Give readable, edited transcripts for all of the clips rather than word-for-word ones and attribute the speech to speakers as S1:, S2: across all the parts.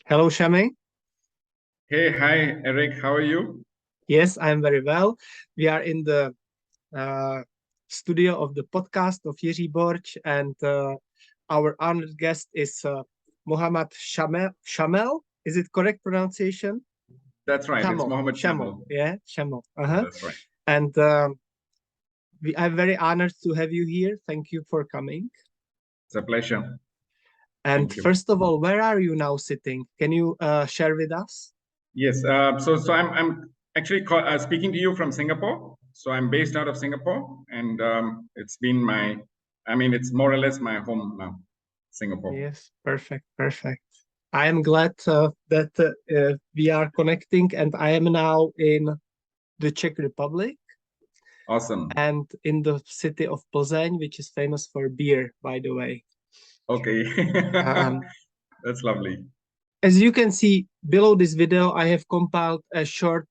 S1: Hello, Shaamy.
S2: Hey, hi, Eric. How are you?
S1: Yes, I'm very well. We are in the uh, studio of the podcast of Jiří Borč, and our honored guest is Mohammad Shaamel. Shaamel, is it correct pronunciation?
S2: That's right. It's
S1: Shaamel,
S2: Mohammed
S1: Shaamel,
S2: Shaamel.
S1: yeah, Shaamel.
S2: That's right.
S1: And I'm very honored to have you here. Thank you for coming.
S2: It's a pleasure.
S1: And
S2: Thank you.
S1: first of all, where are you now sitting? Can you share with us?
S2: Yes. So I'm actually speaking to you from Singapore. So I'm based out of Singapore, and it's been it's more or less my home now, Singapore.
S1: Yes, perfect, perfect. I am glad that we are connecting, and I am now in the Czech Republic
S2: Awesome.
S1: and in the city of Plzeň, which is famous for beer, by the way.
S2: Okay.
S1: Um,
S2: That's lovely.
S1: As you can see below this video, I have compiled a short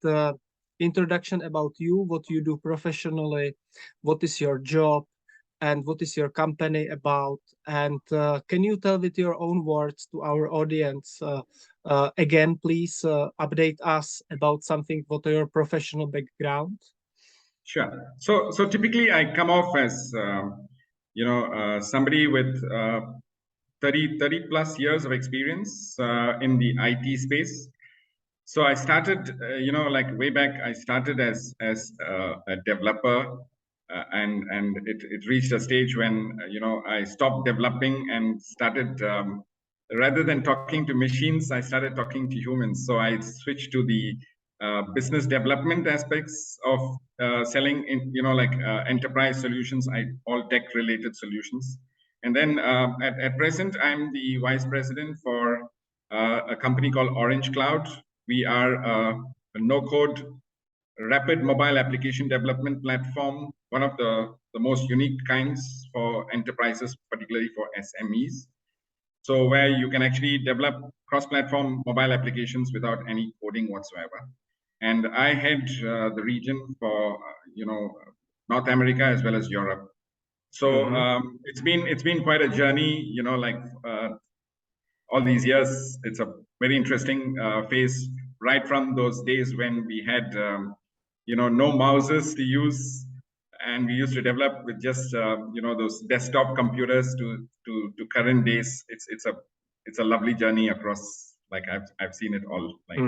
S1: introduction about you, what you do professionally, what is your job, and what is your company about. And can you tell with your own words to our audience, again, please update us about something, what are your professional background?
S2: Sure. So typically I come off as, somebody with 30 plus years of experience in the IT space. So I started, like way back, I started as a developer, and it reached a stage when I stopped developing and started rather than talking to machines, I started talking to humans. So I switched to the business development aspects of selling, enterprise solutions, all tech related solutions. And then at present, I'm the vice president for a company called Orange Cloud. We are a no-code rapid mobile application development platform, one of the most unique kinds for enterprises, particularly for SMEs. So where you can actually develop cross-platform mobile applications without any coding whatsoever. And I head the region for North America as well as Europe. So it's been quite a journey, all these years. It's a very interesting phase, right from those days when we had no mouses to use, and we used to develop with just those desktop computers to current days. It's a lovely journey across. Like I've seen it all. Like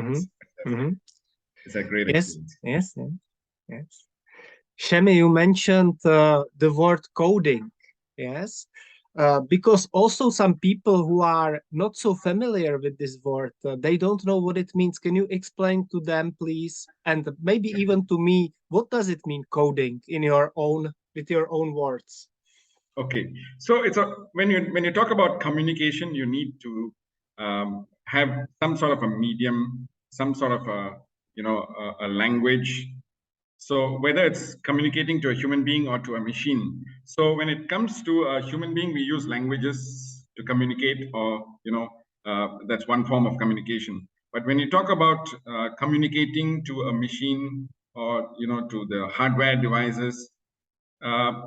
S2: it's a great experience.
S1: Yes, yes, yes. Shaamy, you mentioned the word coding, yes, because also some people who are not so familiar with this word, they don't know what it means. Can you explain to them, please, and maybe even to me, what does it mean, coding, with your own words?
S2: Okay, so when you talk about communication, you need to have some sort of a medium, some sort of a language. So whether it's communicating to a human being or to a machine. So when it comes to a human being, we use languages to communicate, or that's one form of communication. But when you talk about communicating to a machine, or to the hardware devices,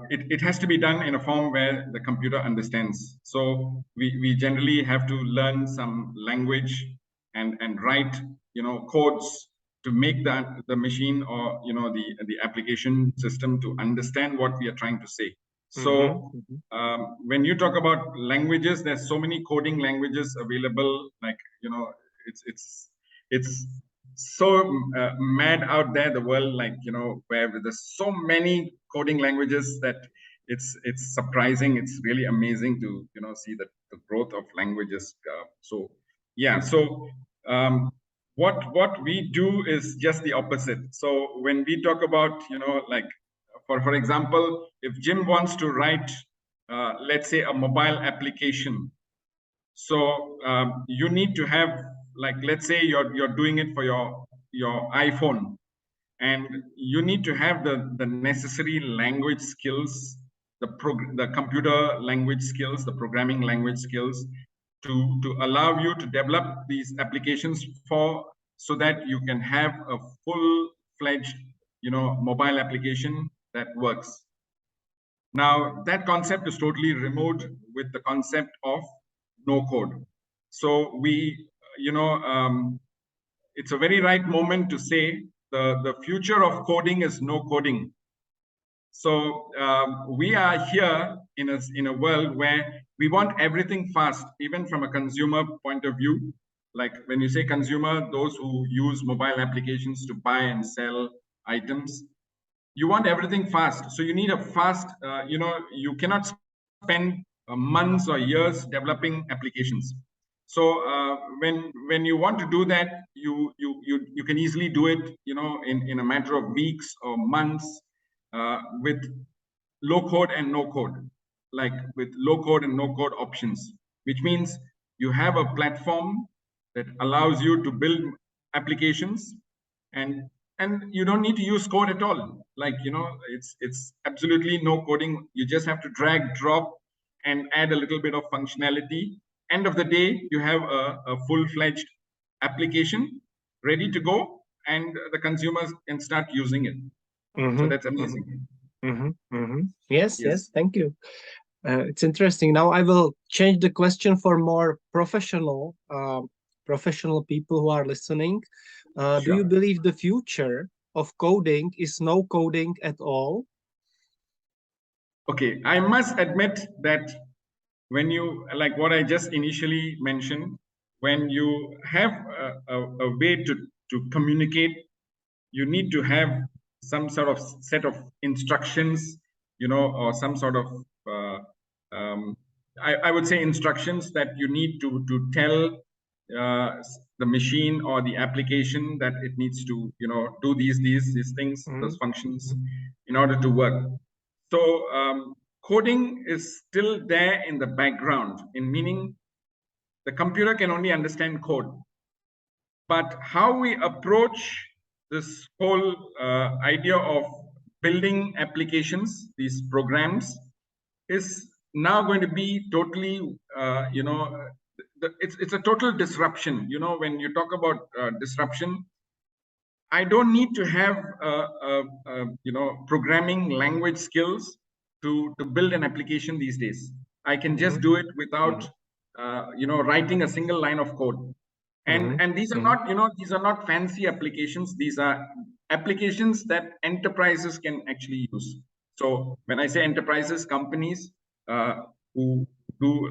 S2: it has to be done in a form where the computer understands. So we generally have to learn some language and write codes to make the machine, or the application system, to understand what we are trying to say. So when you talk about languages, there's so many coding languages available. Like it's so mad out there, the world, like where there's so many coding languages that it's surprising. It's really amazing to see the growth of languages. So yeah, so what we do is just the opposite. So when we talk about like for example, if Jim wants to write let's say a mobile application, so you need to have, like, let's say you're doing it for your iPhone, and you need to have the necessary language skills, the computer language skills, the programming language skills, to allow you to develop these applications so that you can have a full-fledged mobile application that works. Now, that concept is totally removed with the concept of no code. So we, it's a very right moment to say the future of coding is no coding. So we are here in a world where we want everything fast, even from a consumer point of view. Like when you say consumer, those who use mobile applications to buy and sell items, you want everything fast. So you need a fast, you cannot spend months or years developing applications. So when you want to do that, you can easily do it, in a matter of weeks or months, with low code and no code, like with low code and no code options, which means you have a platform that allows you to build applications, and you don't need to use code at all. Like, it's absolutely no coding. You just have to drag, drop, and add a little bit of functionality. End of the day, you have a full-fledged application ready to go, and the consumers can start using it. So that's amazing.
S1: Yes,
S2: Yes.
S1: thank you. It's interesting. Now I will change the question for more professional people who are listening. Do you
S2: Sure.
S1: believe the future of coding is no coding at all?
S2: Okay, I must admit that when you, like what I just initially mentioned, when you have a way to communicate, you need to have some sort of set of instructions, or some sort of, I would say, instructions that you need to tell the machine or the application that it needs to, do these things, those functions, in order to work. So coding is still there in the background, in meaning the computer can only understand code. But how we approach this whole idea of building applications, these programs, is now going to be totally, it's a total disruption. When you talk about disruption, I don't need to have programming language skills to build an application these days. I can just do it without writing a single line of code. And these are not, these are not fancy applications. These are applications that enterprises can actually use. So when I say enterprises, companies who do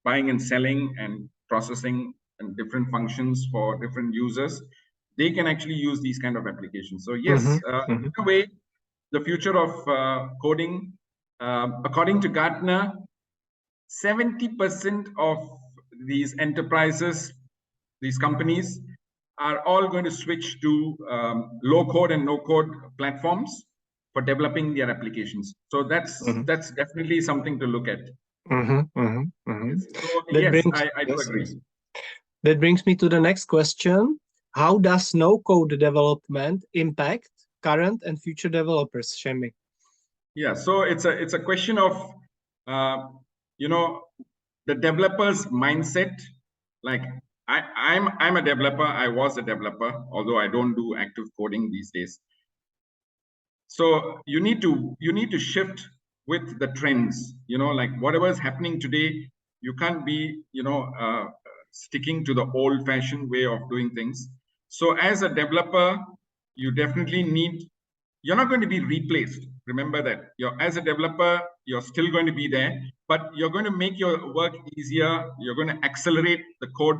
S2: buying and selling and processing and different functions for different users, they can actually use these kind of applications. So yes, in a way, the future of coding, according to Gartner, 70% of these enterprises, these companies, are all going to switch to low code and no code platforms for developing their applications. So that's definitely something to look at. Yes. So yes, I do agree.
S1: That brings me to the next question. How does no code development impact current and future developers, Shaamy?
S2: Yeah, so it's a question of the developer's mindset. Like I'm a developer. I was a developer, although I don't do active coding these days. So you need to shift with the trends. Like whatever is happening today, you can't be sticking to the old-fashioned way of doing things. So as a developer, you definitely need. You're not going to be replaced. Remember that. As a developer, you're still going to be there, but you're going to make your work easier. You're going to accelerate the code.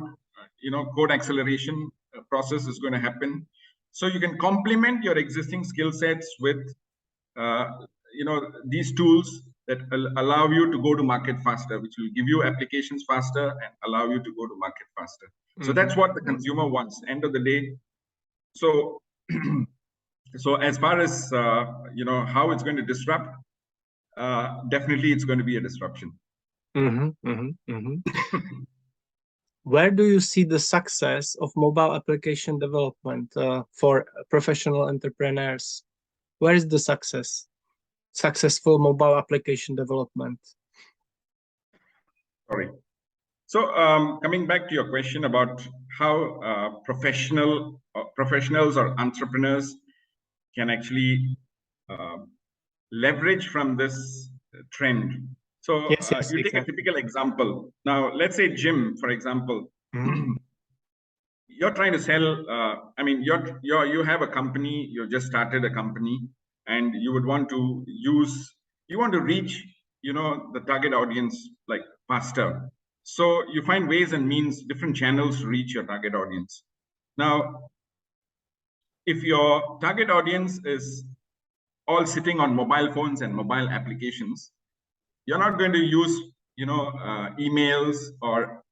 S2: Code acceleration process is going to happen. So you can complement your existing skill sets with, these tools that allow you to go to market faster, which will give you applications faster and allow you to go to market faster. So that's what the consumer wants. End of the day. So, so as far as how it's going to disrupt, definitely it's going to be a disruption.
S1: Where do you see the success of mobile application development for professional entrepreneurs? Where is the successful mobile application development?
S2: Sorry. So coming back to your question about how professionals or entrepreneurs can actually leverage from this trend. So
S1: Yes,
S2: you take
S1: exactly.
S2: a typical example. Now, let's say Jim, for example. you're trying to sell. I mean, you have a company. You just started a company, and you would want to use. You want to reach, the target audience like faster. So you find ways and means, different channels to reach your target audience. Now, if your target audience is all sitting on mobile phones and mobile applications, you're not going to use emails or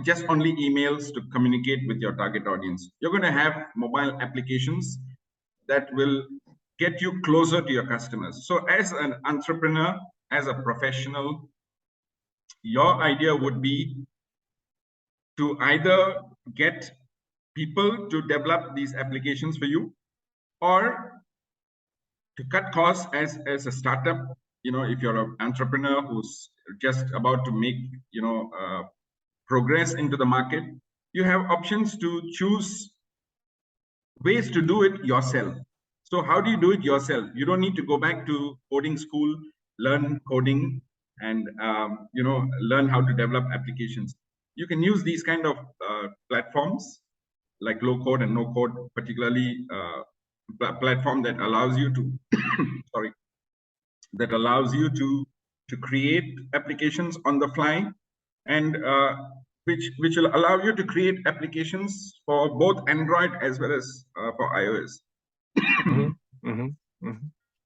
S2: just only emails to communicate with your target audience. You're going to have mobile applications that will get you closer to your customers. So as an entrepreneur, as a professional, your idea would be to either get people to develop these applications for you, or to cut costs as a startup. If you're an entrepreneur who's just about to make progress into the market, you have options to choose ways to do it yourself. So how do you do it yourself? You don't need to go back to coding school, learn coding, and learn how to develop applications. You can use these kind of platforms like low code and no code, particularly platform that allows you to sorry, that allows you to create applications on the fly, and which will allow you to create applications for both Android as well as for iOS.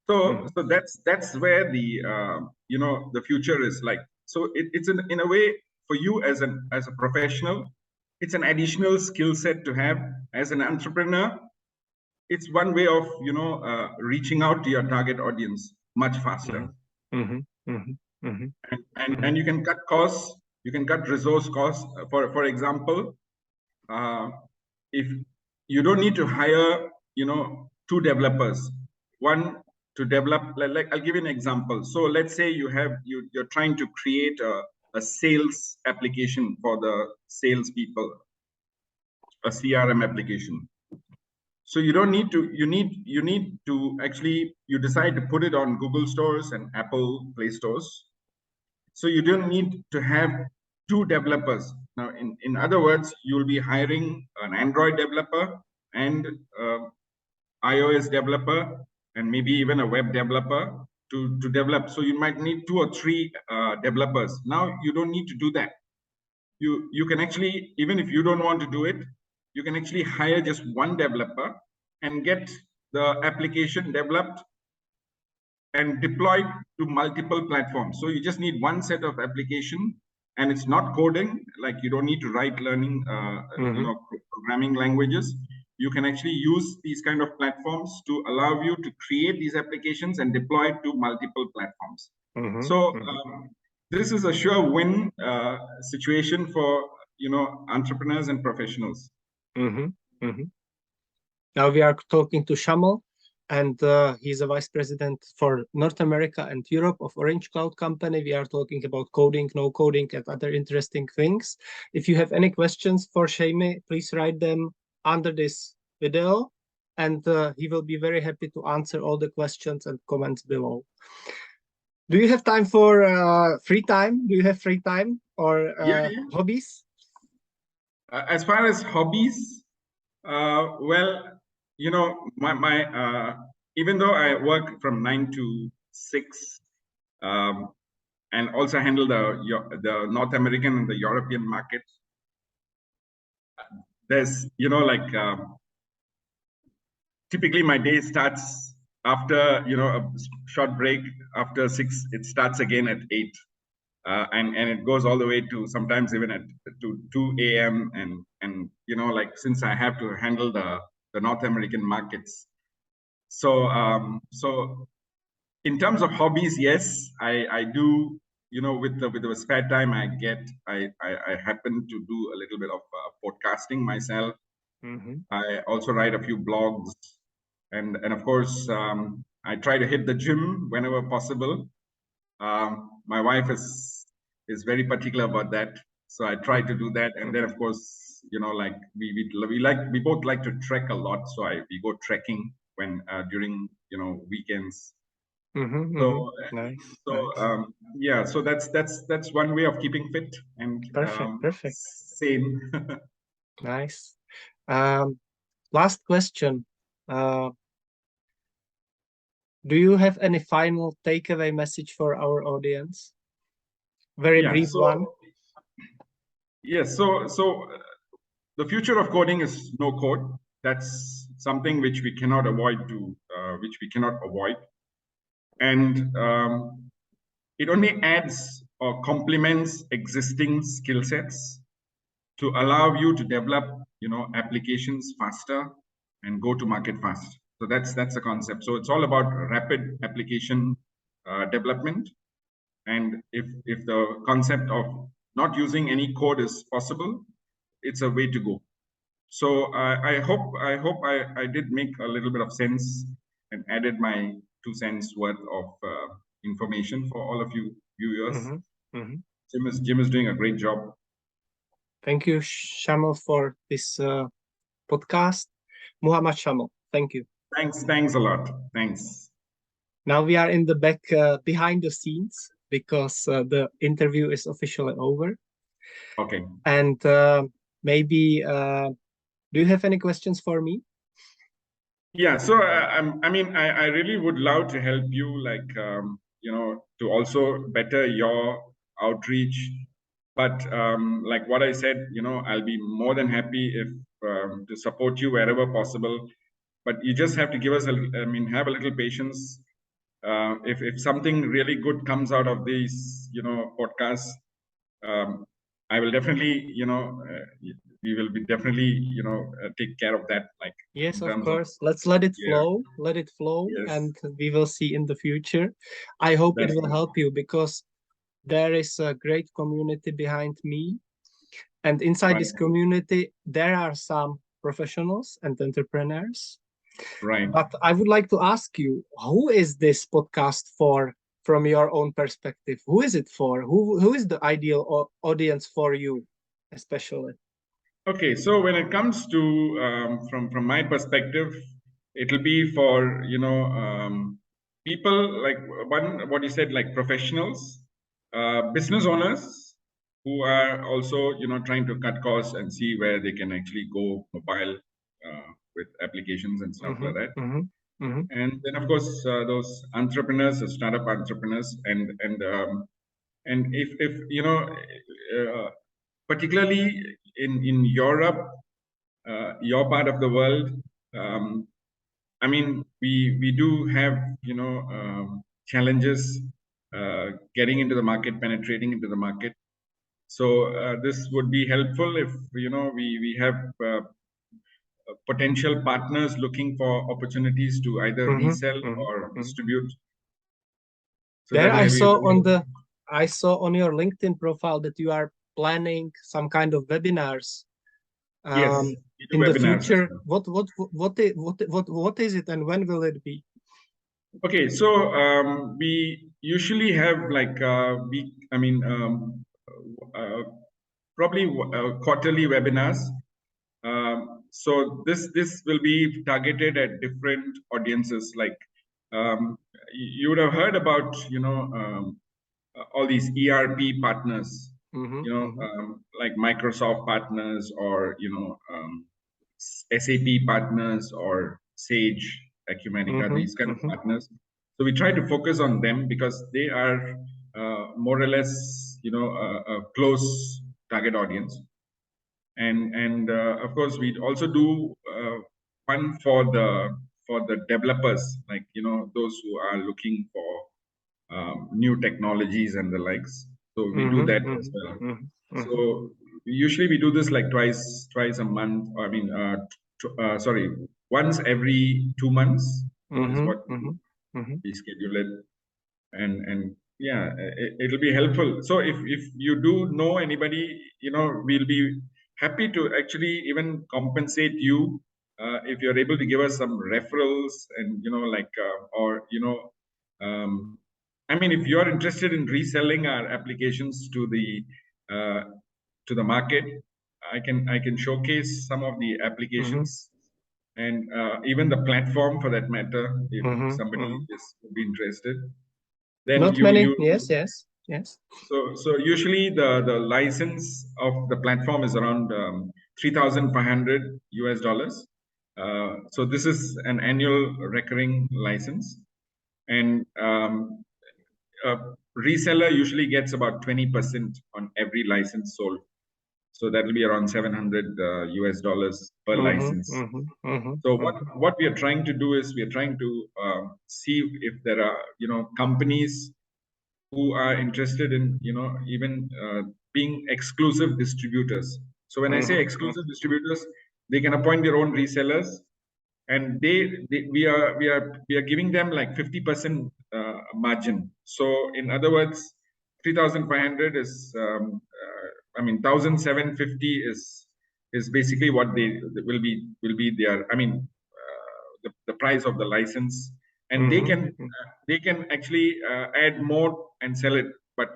S2: So that's where the future is like. So it's in a way, for you as a professional, it's an additional skill set to have. As an entrepreneur, it's one way of reaching out to your target audience much faster. And you can cut costs, you can cut resource costs. For example, if you don't need to hire two developers, one to develop, like I'll give you an example. So let's say you're trying to create a sales application for the salespeople, a CRM application. So you don't need to, you need to actually, you decide to put it on Google stores and Apple Play stores. So you don't need to have two developers. Now, in other words, you'll be hiring an Android developer and iOS developer, and maybe even a web developer to develop. So you might need 2 or 3 developers. Now you don't need to do that. You can actually, even if you don't want to do it, you can actually hire just one developer and get the application developed and deployed to multiple platforms. So you just need one set of application, and it's not coding. Like, you don't need to learning programming languages. You can actually use these kind of platforms to allow you to create these applications and deploy it to multiple platforms. So this is a sure win situation for entrepreneurs and professionals.
S1: Now we are talking to Shaamel, and he's a vice president for North America and Europe of Orange Cloud Company. We are talking about coding, no coding, and other interesting things. If you have any questions for Shaamy, please write them under this video, and he will be very happy to answer all the questions and comments below. Do you have time for free time? Do you have free time or hobbies?
S2: As far as hobbies, well, my even though I work from 9 to 6, and also handle the North American and the European market, there's typically my day starts after a short break. After 6, it starts again at 8, and it goes all the way to sometimes even to 2 a.m. and since I have to handle the North American markets. So so in terms of hobbies, yes, I do, with the spare time I get, I happen to do a little bit of podcasting myself. I also write a few blogs, and of course I try to hit the gym whenever possible. My wife is very particular about that, so I try to do that. And then of course, we both like to trek a lot, so we go trekking when during weekends. So
S1: Nice,
S2: so
S1: nice.
S2: yeah, so that's one way of keeping fit and
S1: Perfect, perfect.
S2: sane.
S1: Nice. Last question. Uh, do you have any final takeaway message for our audience? Very
S2: Yeah.
S1: brief one.
S2: Yes. The future of coding is no code. That's something which we cannot which we cannot avoid, and it only adds or complements existing skill sets to allow you to develop, applications faster and go to market fast. So that's the concept. So it's all about rapid application development. And if the concept of not using any code is possible, it's a way to go. So I hope I did make a little bit of sense and added my 2 cents worth of information for all of you viewers. Jim is doing a great job.
S1: Thank you, Shaamel, for this podcast. Muhammad Shaamel, thank you.
S2: Thanks a lot. Thanks.
S1: Now we are in the back behind the scenes because the interview is officially over.
S2: Okay.
S1: And maybe, do you have any questions for me?
S2: Yeah. So I really would love to help you, like to also better your outreach. But like what I said, I'll be more than happy if to support you wherever possible. But you just have to give us have a little patience. If something really good comes out of these, podcasts, um, I will definitely, we will be definitely, take care of that, like
S1: Yes,
S2: in
S1: of
S2: terms of,
S1: course. Let's let it
S2: yeah,
S1: flow,
S2: yes,
S1: and we will see in the future. I hope it
S2: that's
S1: will
S2: good.
S1: help you because there is a great community behind me. And inside
S2: Right,
S1: this community, there are some professionals and entrepreneurs.
S2: right.
S1: But I would like to ask you, who is this podcast for from your own perspective? Who is it for? Who is the ideal audience for you, especially?
S2: Okay, so when it comes to from my perspective, it'll be for people like one what you said, like professionals, business owners who are also trying to cut costs and see where they can actually go mobile with applications and stuff like
S1: Mm-hmm,
S2: that.
S1: mm-hmm, mm-hmm,
S2: And then of course those entrepreneurs, startup entrepreneurs, and if particularly in Europe, your part of the world. Um, we do have challenges getting into the market, penetrating into the market. So this would be helpful if we have potential partners looking for opportunities to either
S1: mm-hmm,
S2: resell
S1: mm-hmm,
S2: or
S1: mm-hmm.
S2: distribute. So
S1: There
S2: that
S1: I
S2: way we
S1: saw
S2: will.
S1: on your LinkedIn profile that you are planning some kind of webinars
S2: Yes,
S1: um,
S2: we do
S1: in the
S2: webinars as
S1: future.
S2: well.
S1: What is it, and when will it be?
S2: Okay, so we usually have like uh, probably quarterly webinars. So this will be targeted at different audiences. Like you would have heard about all these ERP partners,
S1: Mm-hmm, mm-hmm,
S2: like Microsoft partners, or SAP partners, or Sage, Acumatica,
S1: mm-hmm,
S2: these kind of
S1: mm-hmm,
S2: partners. So we try to focus on them because they are more or less, a close target audience. And of course, we also do one for the developers, like those who are looking for new technologies and the likes. So we do
S1: mm-hmm,
S2: that as well.
S1: mm-hmm, mm-hmm,
S2: So usually we do this like twice a month. Sorry, once every 2 months is
S1: mm-hmm,
S2: what
S1: mm-hmm, mm-hmm,
S2: we schedule it. And yeah, it'll be helpful. So if you do know anybody, we'll be happy to actually even compensate you if you're able to give us some referrals, and like or if you're interested in reselling our applications uh, to the market, I can showcase some of the
S1: mm-hmm.
S2: applications, and even the platform for that matter, if somebody is be interested. Then
S1: Not many. Yes, yes, yes.
S2: So usually the license of the platform is around 3,500 US dollars. So this is an annual recurring license, and a reseller usually gets about 20% on every license sold. So that will be around 700 US dollars per license. So what we are trying to do is we are trying to see if there are companies who are interested in even being exclusive distributors. So when I say exclusive distributors, they can appoint their own resellers, and we are giving them like 50% margin. So in other words, 3,500 is I mean 1,750 is basically what they will be their the price of the license, and they can actually add more and sell it, but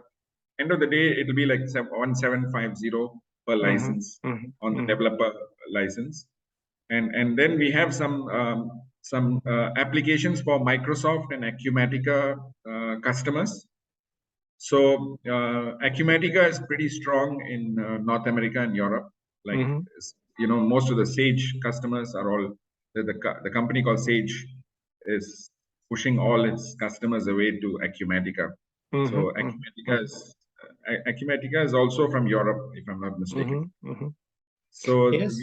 S2: end of the day it'll be like 1,750 per license on the developer license. And then we have some applications for Microsoft and Acumatica customers. So Acumatica is pretty strong in North America and Europe. Like most of the Sage customers are all the company called Sage is pushing all its customers away to Acumatica. So Acumatica is also from Europe, if I'm not mistaken. So
S1: yes,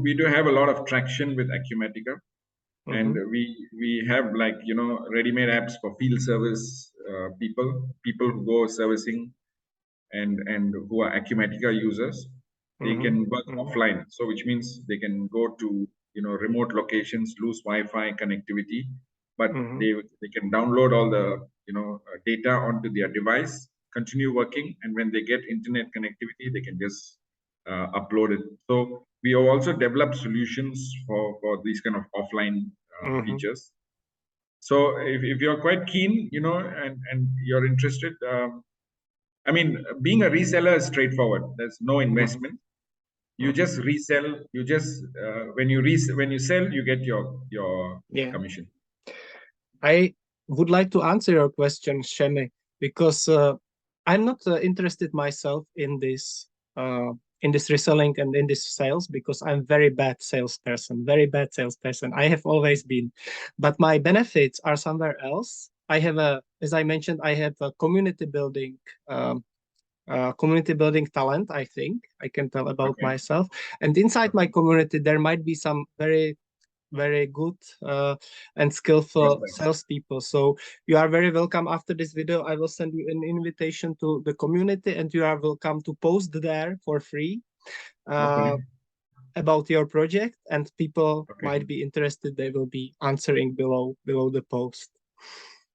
S2: we do have a lot of traction with Acumatica, and we have like ready-made apps for field service people who go servicing and who are Acumatica users. They can work offline, so which means they can go to remote locations, lose Wi-Fi connectivity, but they can download all the data onto their device, continue working, and when they get internet connectivity, they can just upload it. So we have also developed solutions for these kind of offline features. So if you're quite keen, and you're interested, I mean, being a reseller is straightforward. There's no investment. You just resell. You just when you sell, you get your commission.
S1: I would like to answer your question, Shaamy, because I'm not interested myself in this reselling and in this sales, because I'm very bad salesperson. I have always been, but my benefits are somewhere else. I have as I mentioned, I have a community building talent. I think I can tell about myself, and inside my community there might be some very good and skillful salespeople. So you are very welcome. After this video, I will send you an invitation to the community, and you are welcome to post there for free about your project, and people might be interested. They will be answering below the post.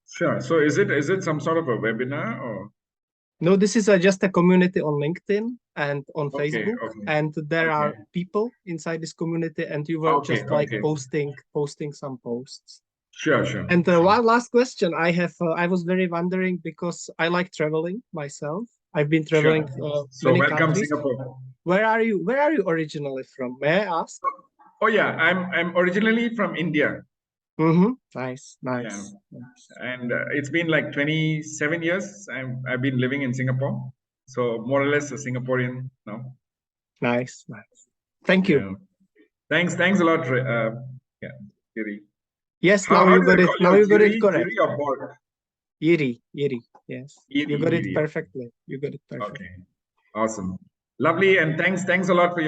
S2: Sure. So is it some sort of a webinar or?
S1: No, this is just a community on LinkedIn and on Facebook, and there are people inside this community, and you were just like posting some posts.
S2: Sure.
S1: And one last question I have, I was very wondering, because I like traveling myself. I've been traveling
S2: so
S1: many
S2: welcome
S1: countries.
S2: Singapore.
S1: Where are you originally from? May I ask?
S2: Oh yeah, I'm originally from India.
S1: Nice.
S2: Yeah. And it's been like 27 years. I've been living in Singapore, so more or less a Singaporean now.
S1: Nice. Thank you.
S2: Thanks a lot, Giri.
S1: Yes, how you got it. Now you got it correct.
S2: Giri or Borg?
S1: Yiri. Yes. You got it perfectly.
S2: Okay. Awesome. Lovely, and thanks a lot for your